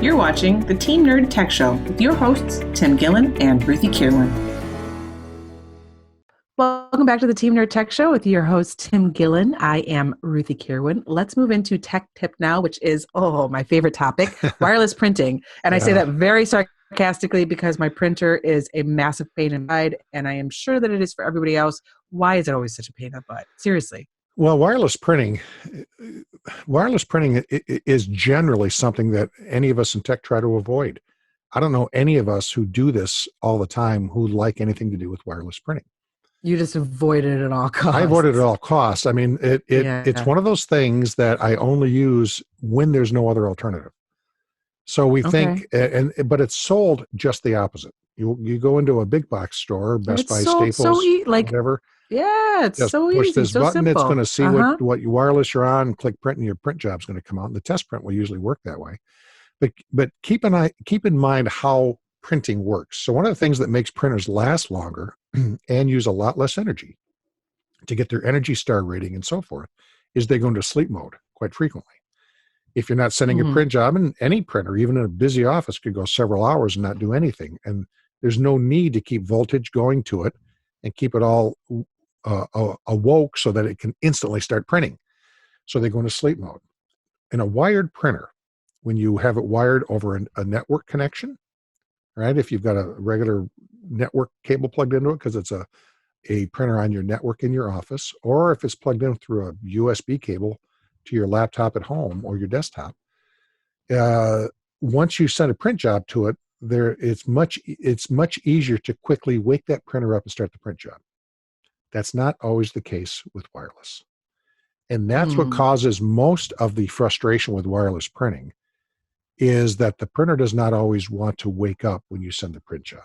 You're watching the Team Nerd Tech Show with your hosts, Tim Gillen and Ruthie Kierlin. Welcome back to the Team Nerd Tech Show with your host, Tim Gillen. I am Ruthie Kierlin. Let's move into tech tip now, which is, my favorite topic, wireless printing. And I say that very sarcastically because my printer is a massive pain in the butt, and I am sure that it is for everybody else. Why is it always such a pain in the butt? Seriously. Well, wireless printing is generally something that any of us in tech try to avoid. I don't know any of us who do this all the time who like anything to do with wireless printing. You just avoid it at all costs. I avoid it at all costs. I mean, it's one of those things that I only use when there's no other alternative. So we think, but it's sold just the opposite. You go into a big box store, Best Buy, Staples, whatever. Yeah, it's just so push easy, this so button. simple. It's going to see what wireless you're on, and click print, and your print job's going to come out. And the test print will usually work that way. But keep in mind how printing works. So one of the things that makes printers last longer and use a lot less energy to get their Energy Star rating and so forth is they go into sleep mode quite frequently. If you're not sending a print job, and any printer, even in a busy office, could go several hours and not do anything. And there's no need to keep voltage going to it and keep it all awoke so that it can instantly start printing. So they go into sleep mode. In a wired printer, when you have it wired over a network connection, right? If you've got a regular network cable plugged into it because it's a printer on your network in your office, or if it's plugged in through a USB cable to your laptop at home or your desktop, once you send a print job to it, it's much easier to quickly wake that printer up and start the print job. That's not always the case with wireless. And that's what causes most of the frustration with wireless printing, is that the printer does not always want to wake up when you send the print job.